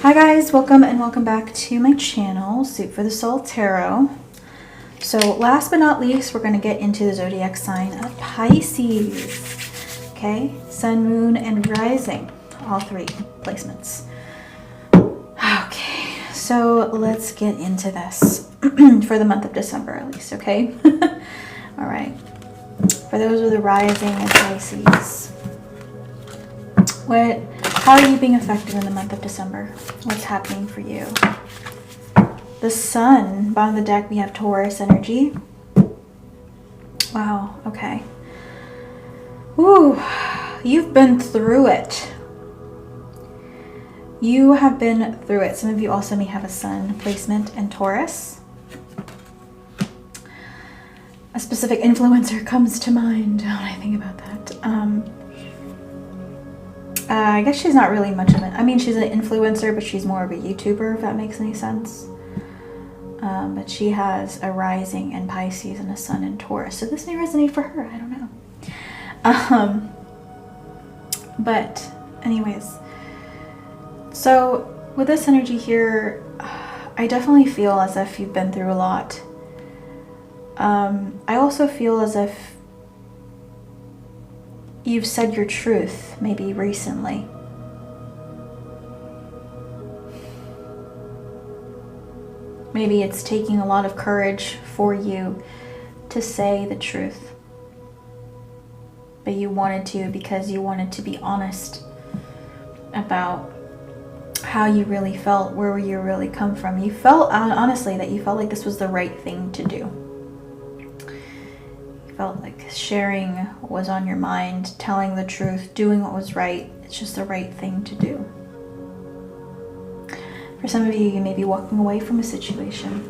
Hi guys, welcome back to my channel, Soup for the Soul Tarot. So last but not least, we're going to get into the zodiac sign of Pisces. Okay, sun, moon, and rising, all three placements. Okay, so let's get into this for the month of December at least, okay? All right, for those with a rising in Pisces, how are you being affected in the month of December? What's happening for you? The sun, bottom of the deck, we have Taurus energy. Wow, okay. Ooh, you've been through it. You have been through it. Some of you also may have a sun placement in Taurus. A specific influencer comes to mind when I think about that. I guess she's not really much of an, I mean, she's an influencer, but she's more of a YouTuber, if that makes any sense. But she has a rising in Pisces and a sun in Taurus. So this may resonate for her. I don't know. But anyways, so with this energy here, I definitely feel as if you've been through a lot. I also feel as if you've said your truth, maybe recently. Maybe it's taking a lot of courage for you to say the truth. But you wanted to because you wanted to be honest about how you really felt, where you really come from. You felt, honestly, that you felt like this was the right thing to do. Felt like sharing was on your mind, telling the truth, doing what was right. It's just the right thing to do. For some of you, you may be walking away from a situation.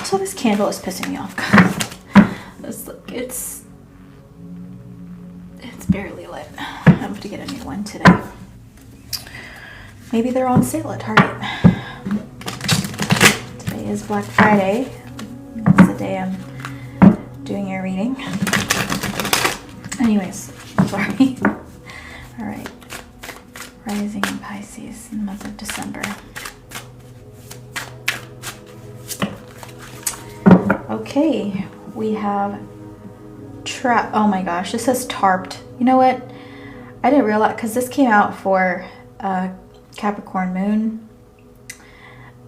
So this candle is pissing me off. It's barely lit. I have to get a new one today. Maybe they're on sale at Target. Is Black Friday. That's the day I'm doing your reading. Anyways, sorry. All right. Rising in Pisces in the month of December. Okay, we have trap. Oh my gosh, this says tarped. You know what? I didn't realize, because this came out for Capricorn moon.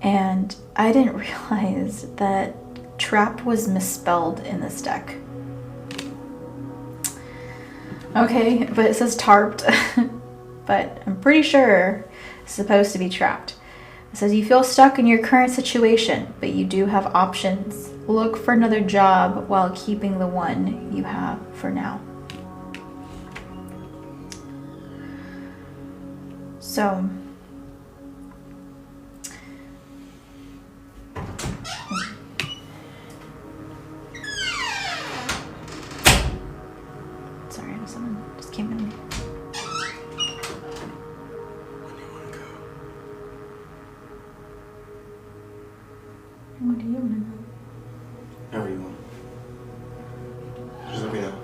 And I didn't realize that trap was misspelled in this deck. Okay, but it says tarped. But I'm pretty sure it's supposed to be trapped. It says you feel stuck in your current situation, but you do have options. Look for another job while keeping the one you have for now. So someone just came in. What do you want to go? However you want. Just let me know.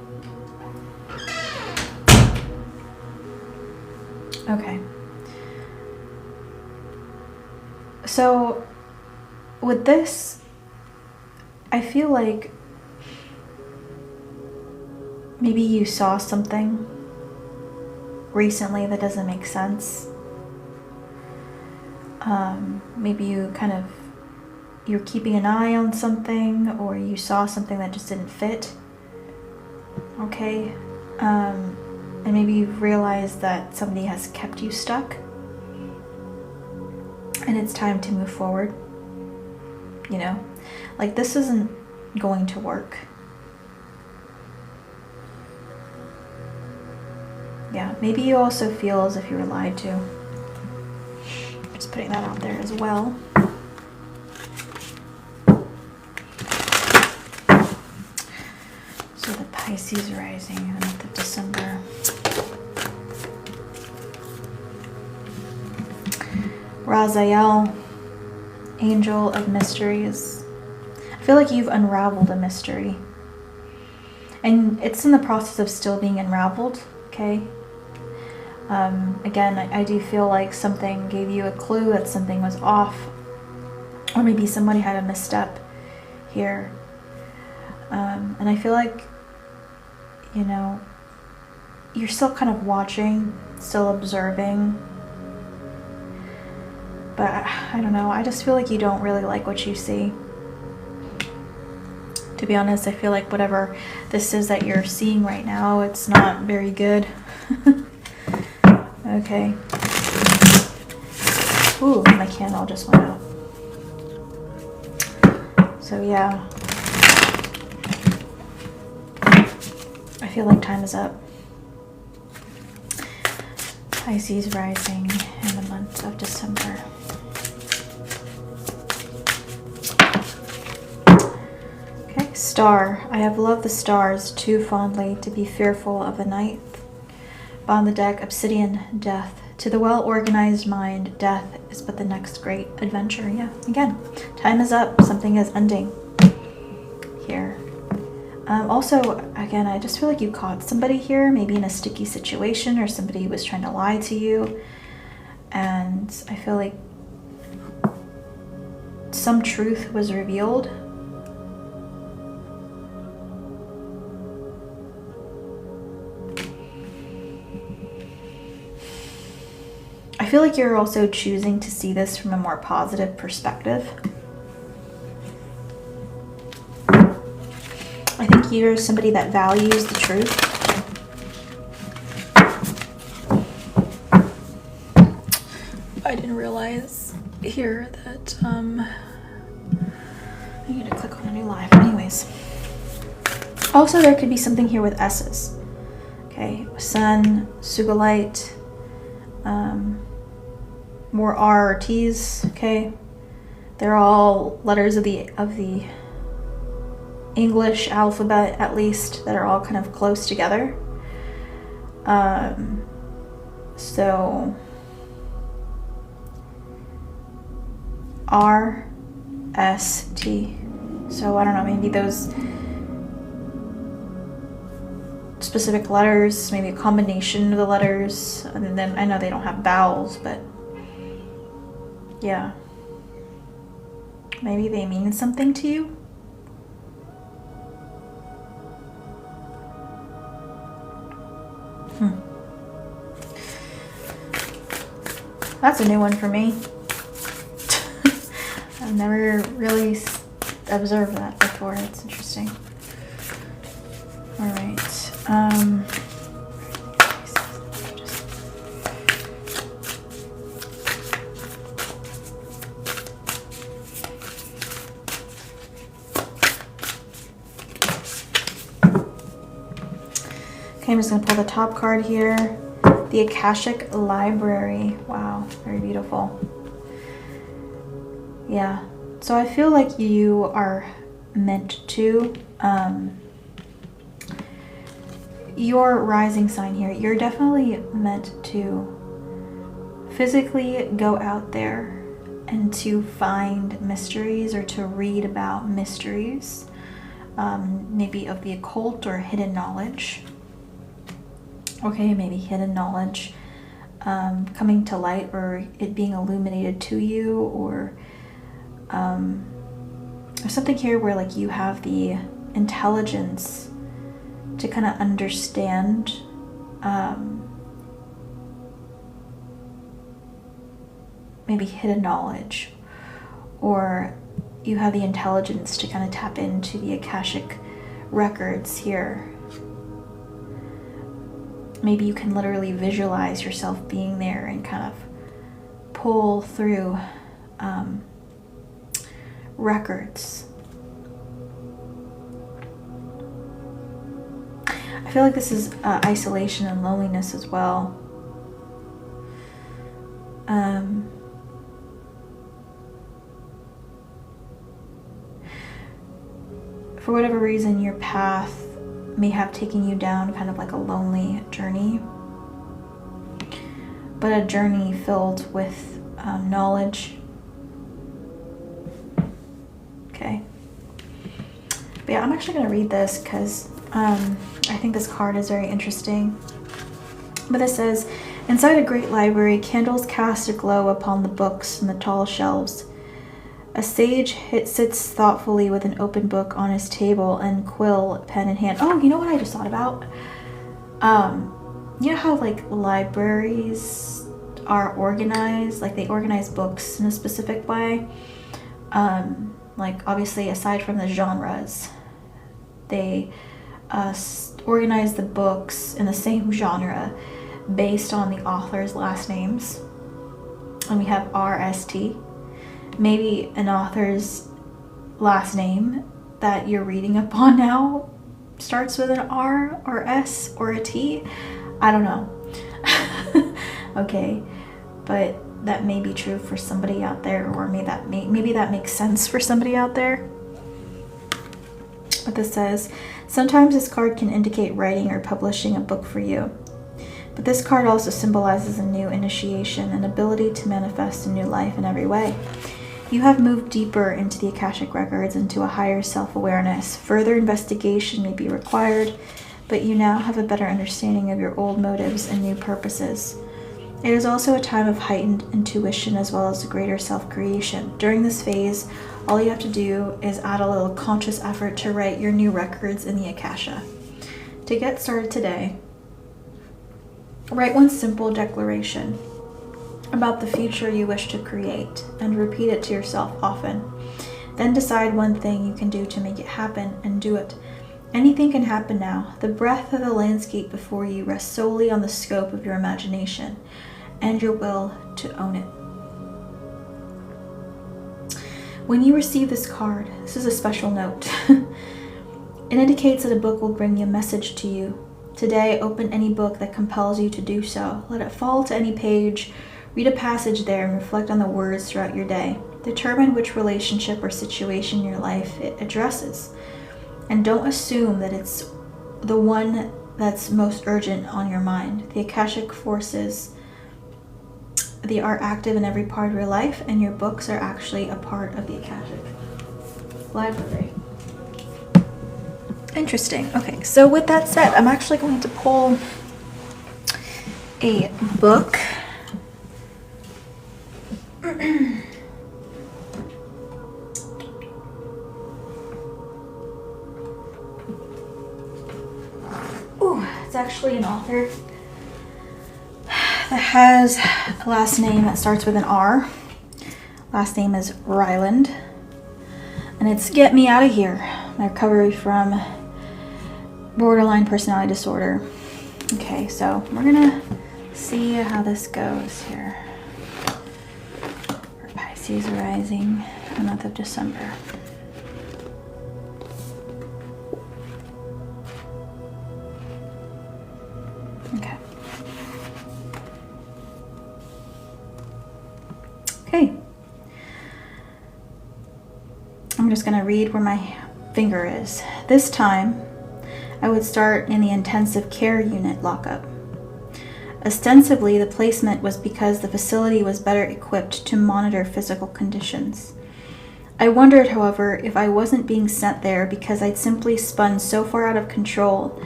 Okay. So with this, I feel like maybe you saw something recently that doesn't make sense. Maybe you're keeping an eye on something, or you saw something that just didn't fit. Okay. And maybe you've realized that somebody has kept you stuck. And it's time to move forward. You know, like this isn't going to work. Yeah, maybe you also feel as if you were lied to. Just putting that out there as well. So the Pisces rising in the month of December. Raziel, Angel of Mysteries. I feel like you've unraveled a mystery. And it's in the process of still being unraveled, okay? Again, I do feel like something gave you a clue that something was off, or maybe somebody had a misstep here. And I feel like, you know, you're still kind of watching, still observing. But I don't know, I just feel like you don't really like what you see. To be honest, I feel like whatever this is that you're seeing right now, it's not very good. Okay. Ooh, my candle just went out. So yeah. I feel like time is up. Pisces rising in the month of December. Okay, star. I have loved the stars too fondly to be fearful of the night. On the deck, obsidian, death. To the well-organized mind, death is but the next great adventure. Yeah, again, time is up. Something is ending here. Also, again, I just feel like you caught somebody here, maybe in a sticky situation, or somebody was trying to lie to you. And I feel like some truth was revealed. I feel like you're also choosing to see this from a more positive perspective. I think you're somebody that values the truth. I didn't realize here that I need to click on a new live. Anyways. Also, there could be something here with S's. Okay, Sun, Sugilite, more R or T's, okay? They're all letters of the English alphabet, at least, that are all kind of close together. So R, S, T. So I don't know, maybe those specific letters, maybe a combination of the letters, and then I know they don't have vowels, but yeah, maybe they mean something to you. That's a new one for me. I've never really observed that before. It's interesting. All right. Okay, I'm just going to pull the top card here. The Akashic Library. Wow, very beautiful. Yeah, so I feel like you are meant to, your rising sign here, you're definitely meant to physically go out there and to find mysteries or to read about mysteries, maybe of the occult or hidden knowledge. Okay, maybe hidden knowledge coming to light, or it being illuminated to you, or there's something here where like you have the intelligence to kind of understand maybe hidden knowledge, or you have the intelligence to kind of tap into the Akashic records here. Maybe you can literally visualize yourself being there and kind of pull through records. I feel like this is isolation and loneliness as well. For whatever reason, your path may have taken you down kind of like a lonely journey, but a journey filled with knowledge. Okay. But yeah, I'm actually going to read this because I think this card is very interesting. But it says, inside a great library, candles cast a glow upon the books in the tall shelves. A sage sits thoughtfully with an open book on his table and quill, pen in hand. Oh, you know what I just thought about? You know how like libraries are organized? Like they organize books in a specific way. Like obviously aside from the genres, they organize the books in the same genre based on the author's last names. And we have RST. Maybe an author's last name that you're reading upon now starts with an R or S or a T. I don't know. Okay, but that may be true for somebody out there, or maybe that makes sense for somebody out there. But this says, sometimes this card can indicate writing or publishing a book for you. But this card also symbolizes a new initiation, an ability to manifest a new life in every way. You have moved deeper into the Akashic records, into a higher self-awareness. Further investigation may be required, but you now have a better understanding of your old motives and new purposes. It is also a time of heightened intuition as well as a greater self-creation. During this phase, all you have to do is add a little conscious effort to write your new records in the Akasha. To get started today, write one simple declaration about the future you wish to create and repeat it to yourself often. Then decide one thing you can do to make it happen and do it. Anything can happen now. The breadth of the landscape before you rests solely on the scope of your imagination and your will to own it. When you receive this card, this is a special note. It indicates that a book will bring a message to you. Today, open any book that compels you to do so. Let it fall to any page. Read a passage there and reflect on the words throughout your day. Determine which relationship or situation in your life it addresses. And don't assume that it's the one that's most urgent on your mind. The Akashic forces, they are active in every part of your life, and your books are actually a part of the Akashic library. Interesting. Okay, so with that said, I'm actually going to pull a book. Ooh, it's actually an author that has a last name that starts with an R. Last name is Ryland. And it's Get Me Out of Here, my recovery from borderline personality disorder. Okay, so we're gonna see how this goes here. For Pisces rising, the month of December. Okay. Okay. I'm just gonna read where my finger is. This time, I would start in the intensive care unit lockup. Ostensibly, the placement was because the facility was better equipped to monitor physical conditions. I wondered, however, if I wasn't being sent there because I'd simply spun so far out of control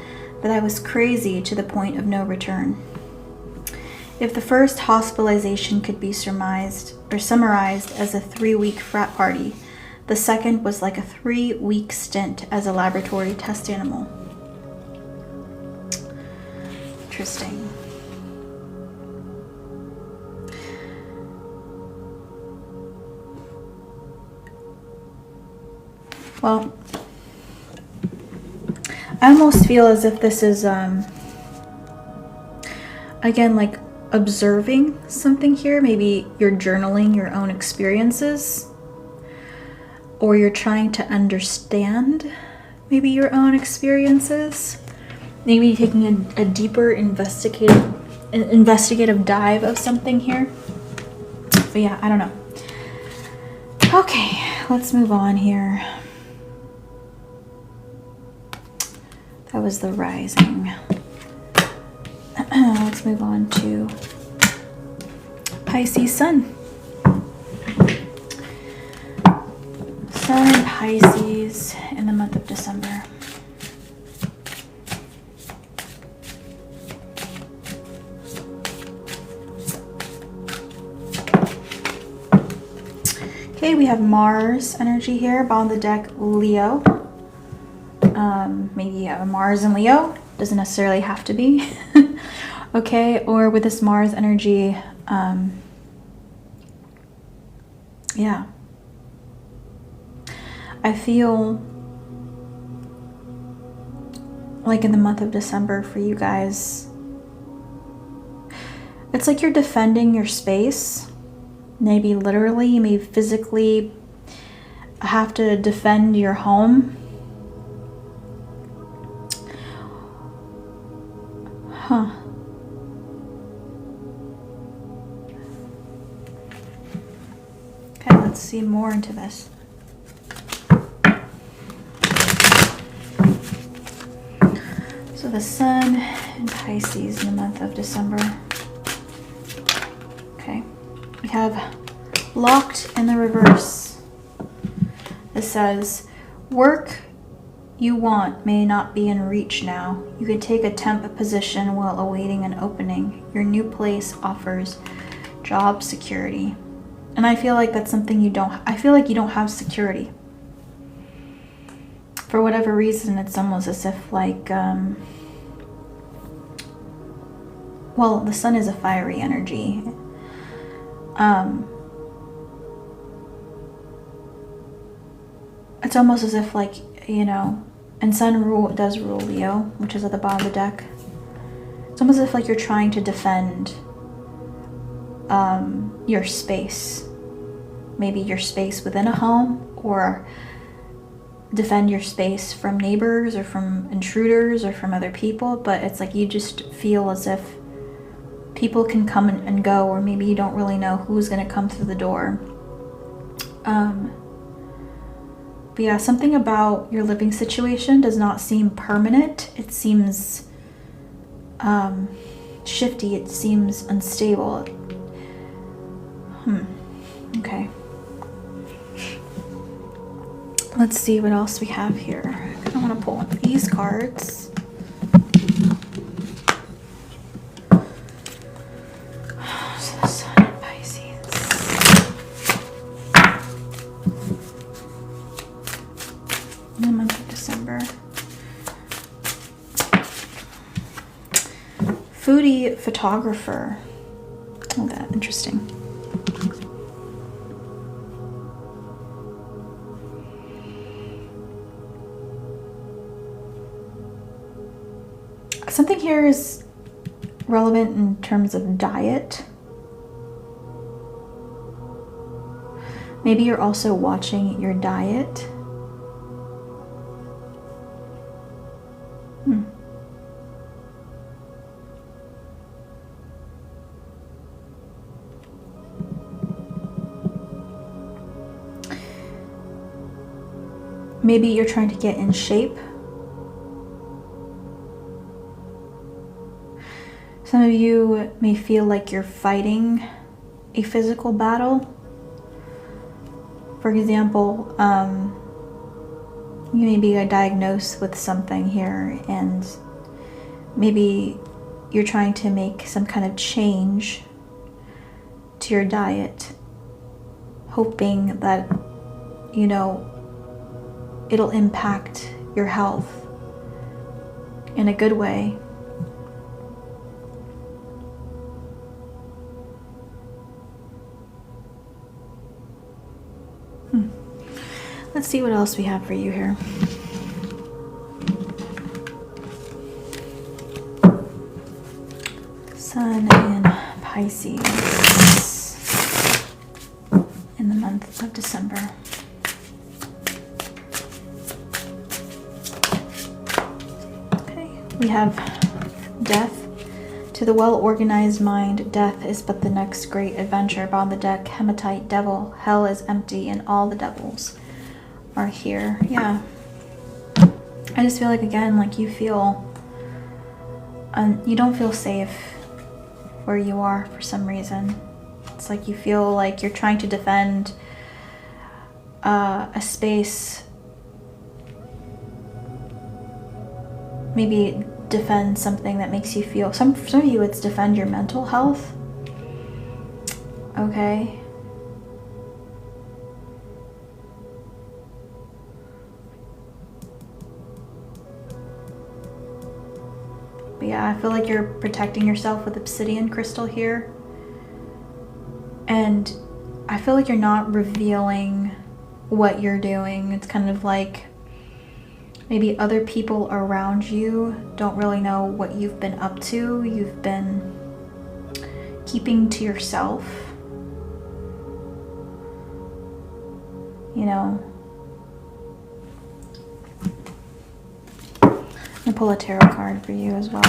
that I was crazy to the point of no return. If the first hospitalization could be surmised or summarized as a 3-week frat party, the second was like a 3-week stint as a laboratory test animal. Interesting. Well, I almost feel as if this is, again, like observing something here. Maybe you're journaling your own experiences, or you're trying to understand maybe your own experiences. Maybe taking a deeper investigative dive of something here. But yeah, I don't know. Okay, let's move on here. That was the rising. Let's move on to Pisces sun. Sun in Pisces in the month of December. Okay, we have Mars energy here. Bottom of the deck, Leo. Maybe you have a Mars in Leo. Doesn't necessarily have to be. Okay, or with this Mars energy, yeah. I feel like in the month of December for you guys, it's like you're defending your space. Maybe literally, you may physically have to defend your home. Huh. Okay, let's see more into this. So the Sun in Pisces in the month of December. Okay. We have locked in the reverse. This says, work you want may not be in reach now. You could take a temp position while awaiting an opening. Your new place offers job security. And I feel like that's something I feel like you don't have security. For whatever reason, it's almost as if like, well, the Sun is a fiery energy. It's almost as if like, you know, and Sun does rule Leo, which is at the bottom of the deck. It's almost as if like you're trying to defend your space. Maybe your space within a home, or defend your space from neighbors or from intruders or from other people. But it's like you just feel as if people can come and go, or maybe you don't really know who's going to come through the door. But yeah, something about your living situation does not seem permanent. It seems shifty. It seems unstable. Okay. Let's see what else we have here. I kind of want to pull one of these cards. So the Sun in Pisces. In the month of December. Foodie photographer. Oh, that interesting. Something here is relevant in terms of diet. Maybe you're also watching your diet. Maybe you're trying to get in shape. Some of you may feel like you're fighting a physical battle. For example, you may be diagnosed with something here, and maybe you're trying to make some kind of change to your diet, hoping that, you know, it'll impact your health in a good way. Let's see what else we have for you here. Sun in Pisces in the month of December. Okay, we have death. To the well-organized mind, death is but the next great adventure. Bottom of the deck, hematite, devil. Hell is empty and all the devils are here. Yeah. I just feel like, again, like you feel, you don't feel safe where you are for some reason. It's like you feel like you're trying to defend a space. Maybe defend something that makes you feel, for some of you it's defend your mental health. Okay. But yeah, I feel like you're protecting yourself with obsidian crystal here. And I feel like you're not revealing what you're doing. It's kind of like maybe other people around you don't really know what you've been up to. You've been keeping to yourself. You know. I'm gonna pull a tarot card for you as well.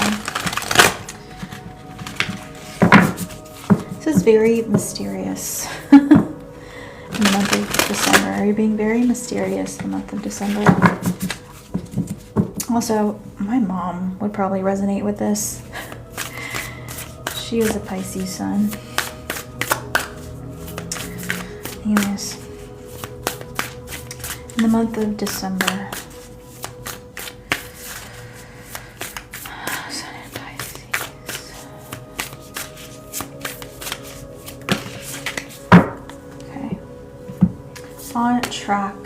This is very mysterious. In the month of December. You're being very mysterious in the month of December. Also, my mom would probably resonate with this. She is a Pisces sun. Anyways, in the month of December, Sun in Pisces. Okay. On track,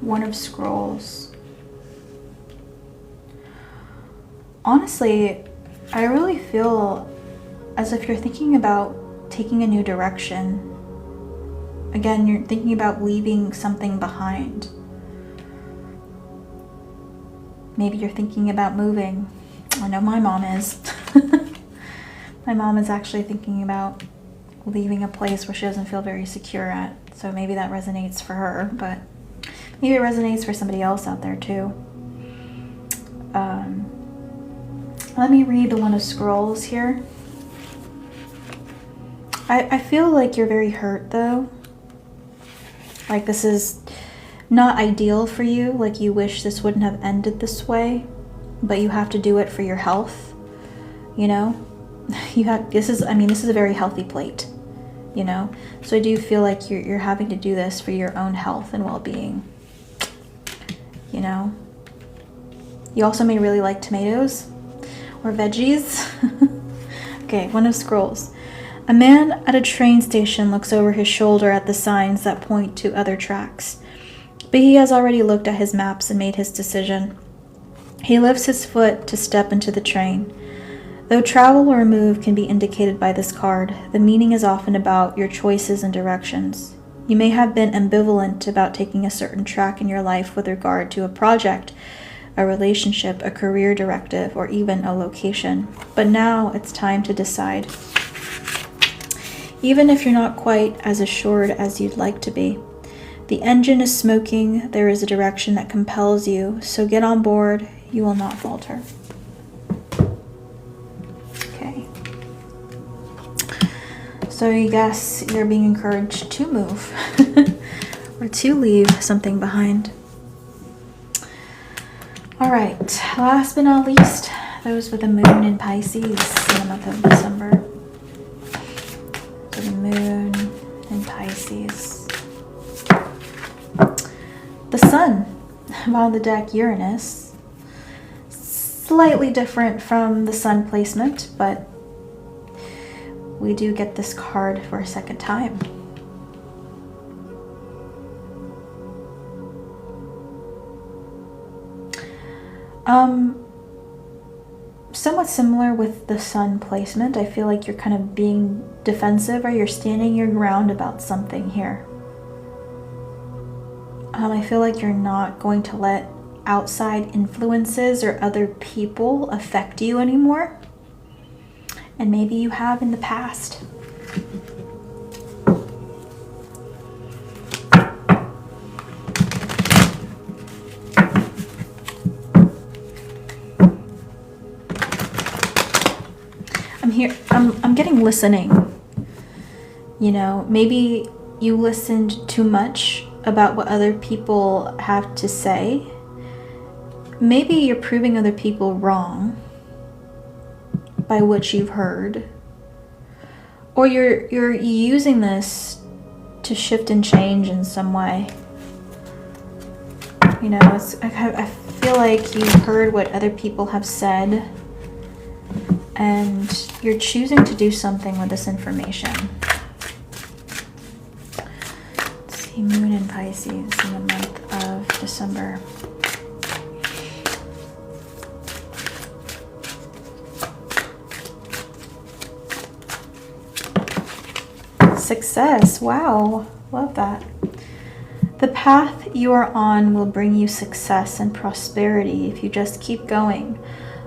One of Scrolls. Honestly, I really feel as if you're thinking about taking a new direction. Again, you're thinking about leaving something behind. Maybe you're thinking about moving. I know my mom is. My mom is actually thinking about leaving a place where she doesn't feel very secure at. So maybe that resonates for her, but maybe it resonates for somebody else out there too. Let me read the One of Scrolls here. I feel like you're very hurt though. Like this is not ideal for you. Like you wish this wouldn't have ended this way, but you have to do it for your health. You know, this is a very healthy plate, you know? So I do feel like you're having to do this for your own health and well-being, you know? You also may really like tomatoes or veggies. Okay, One of Scrolls. A man at a train station looks over his shoulder at the signs that point to other tracks, but he has already looked at his maps and made his decision. He lifts his foot to step into the train. Though travel or move can be indicated by this card, the meaning is often about your choices and directions. You may have been ambivalent about taking a certain track in your life with regard to a project, a relationship, a career directive, or even a location. But now it's time to decide. Even if you're not quite as assured as you'd like to be. The engine is smoking, there is a direction that compels you, so get on board, you will not falter. Okay. So I guess you're being encouraged to move or to leave something behind. All right, last but not least, those with the moon in Pisces in the month of December. So the moon in Pisces. The sun, on the deck, Uranus. Slightly different from the sun placement, but we do get this card for a second time. Somewhat similar with the sun placement. I feel like you're kind of being defensive or you're standing your ground about something here. I feel like you're not going to let outside influences or other people affect you anymore. And maybe you have in the past. I'm getting listening. You know, maybe you listened too much about what other people have to say. Maybe you're proving other people wrong by what you've heard. Or you're using this to shift and change in some way. You know, I feel like you've heard what other people have said and you're choosing to do something with this information. Let's see, moon in Pisces in the month of December. success. Wow. Love that. The path you are on will bring you success and prosperity if you just keep going.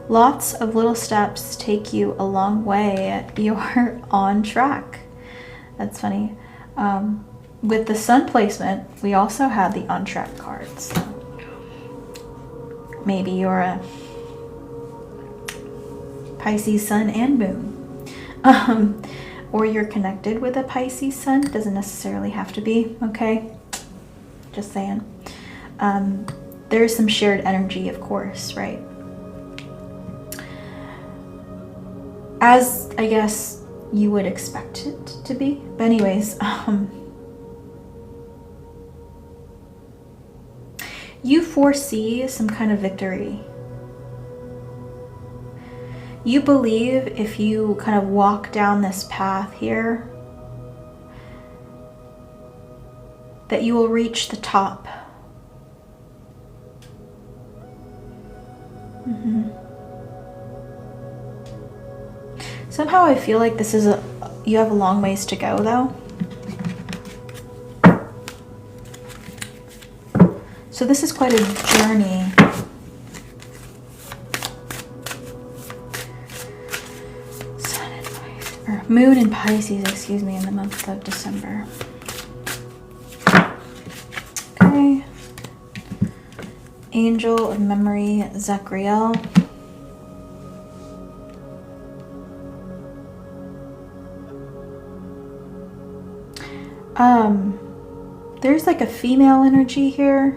Lots of little steps take you a long way. You're on track. That's funny. With the sun placement, we also had the on track cards. So maybe you're a Pisces sun and moon. Or you're connected with a Pisces sun. Doesn't necessarily have to be, okay? Just saying. There's some shared energy, of course, right? As I guess you would expect it to be. But anyways, you foresee some kind of victory. You believe if you kind of walk down this path here, that you will reach the top. Somehow I feel like this is you have a long ways to go though. So this is quite a journey. Sun and Pisces, or Moon and Pisces, excuse me, in the month of December. Okay. Angel of Memory, Zachriel. There's like a female energy here.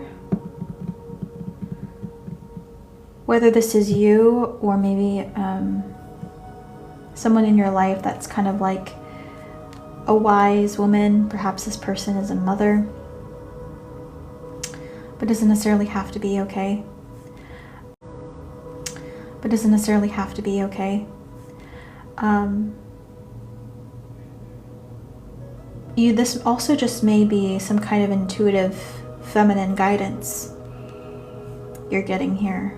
Whether this is you or maybe someone in your life that's kind of like a wise woman. Perhaps this person is a mother. But doesn't necessarily have to be, okay? But doesn't necessarily have to be, okay? This also just may be some kind of intuitive feminine guidance you're getting here.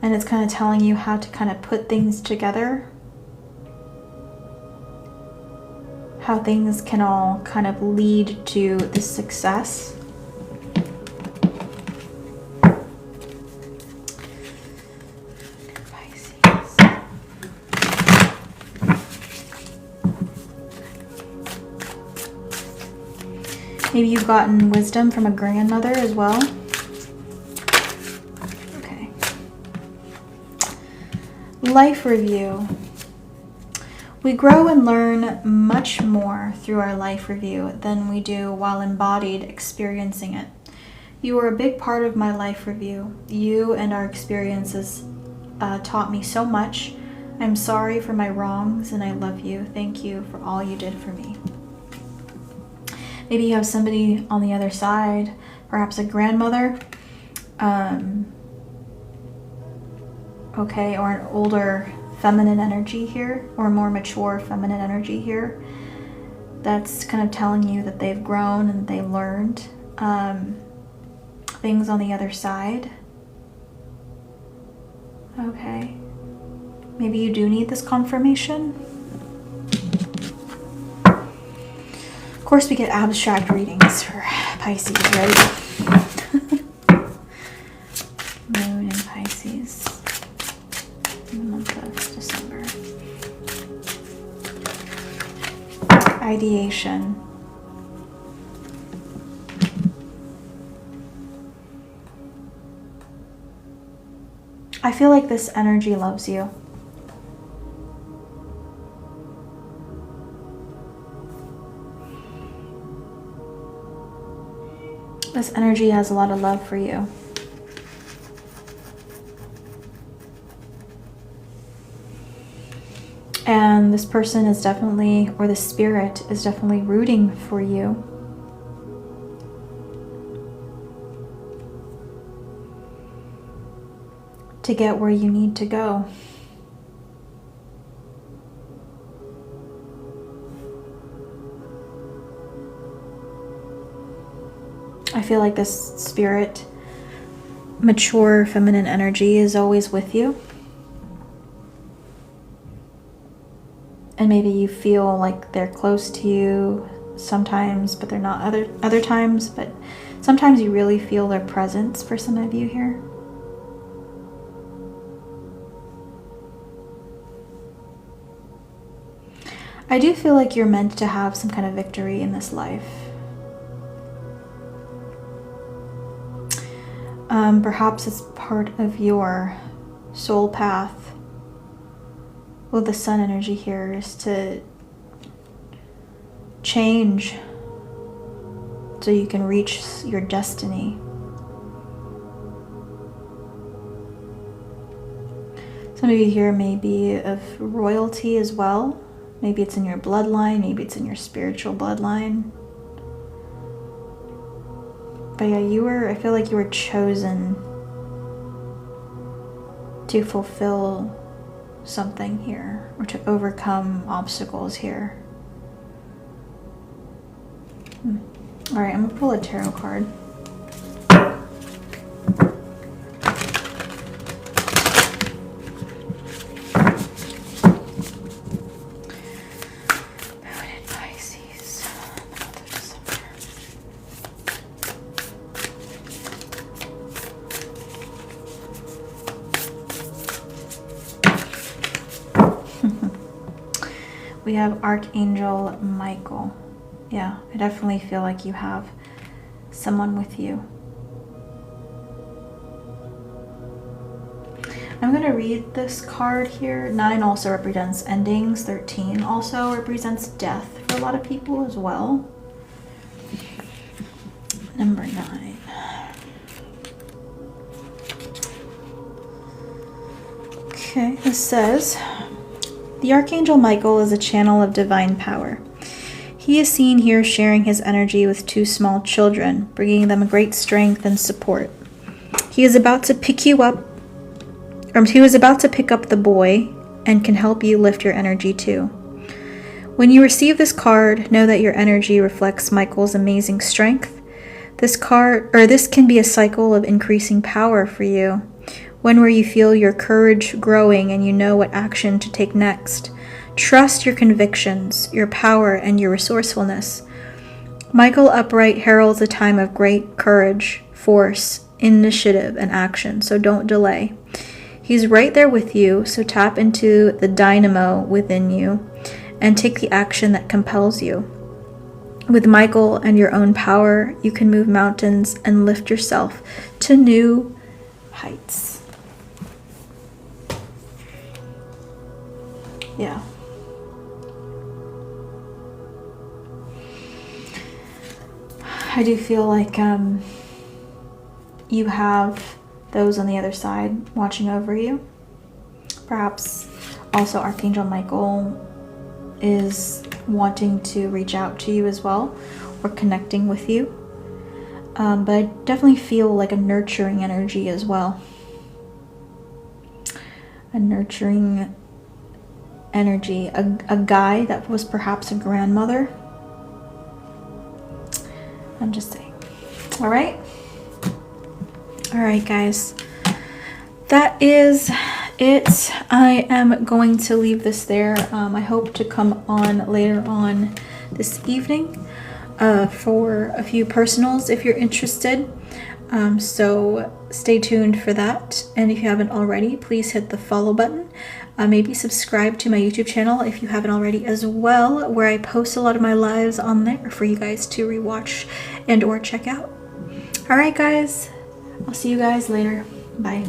And it's kind of telling you how to kind of put things together. How things can all kind of lead to the success. Maybe you've gotten wisdom from a grandmother as well. Okay. Life review. We grow and learn much more through our life review than we do while embodied experiencing it. You are a big part of my life review. You and our experiences taught me so much. I'm sorry for my wrongs and I love you. Thank you for all you did for me. Maybe you have somebody on the other side, perhaps a grandmother, okay, or an older feminine energy here, or more mature feminine energy here. That's kind of telling you that they've grown and they learned things on the other side. Okay. Maybe you do need this confirmation. Of course, we get abstract readings for Pisces, right? Moon in Pisces in the month of December. Ideation. I feel like this energy loves you. This energy has a lot of love for you. And this person is definitely, or the spirit is definitely rooting for you. To get where you need to go. I feel like this spirit, mature feminine energy, is always with you. And maybe you feel like they're close to you sometimes, but they're not other times. But sometimes you really feel their presence for some of you here. I do feel like you're meant to have some kind of victory in this life. Perhaps it's part of your soul path. Well, the sun energy here is to change so you can reach your destiny. Some of you here may be of royalty as well. Maybe it's in your bloodline, maybe it's in your spiritual bloodline. But yeah, I feel like you were chosen to fulfill something here, or to overcome obstacles here. All right, I'm gonna pull a tarot card. Pisces, the month of December. We have Archangel Michael. Yeah, I definitely feel like you have someone with you. I'm going to read this card here. 9 also represents endings. 13 also represents death for a lot of people as well. Number 9. Okay, this says, the Archangel Michael is a channel of divine power. He is seen here sharing his energy with 2 small children, bringing them great strength and support. He is about to pick you up, or he was about to pick up the boy and can help you lift your energy too. When you receive this card, know that your energy reflects Michael's amazing strength. This can be a cycle of increasing power for you, one where you feel your courage growing and you know what action to take next. Trust your convictions, your power, and your resourcefulness. Michael upright heralds a time of great courage, force, initiative, and action, so don't delay. He's right there with you, so tap into the dynamo within you and take the action that compels you. With Michael and your own power, you can move mountains and lift yourself to new heights. Yeah. I do feel like you have those on the other side watching over you. Perhaps also Archangel Michael is wanting to reach out to you as well, or connecting with you. But I definitely feel like a nurturing energy as well. A nurturing energy. A guy that was perhaps a grandmother. I'm just saying. All right. All right, guys. That is it. I am going to leave this there. I hope to come on later on this evening for a few personals if you're interested. So stay tuned for that. And if you haven't already, please hit the follow button. Maybe subscribe to my YouTube channel if you haven't already as well, where I post a lot of my lives on there for you guys to rewatch and or check out. All right, guys. I'll see you guys later. Bye.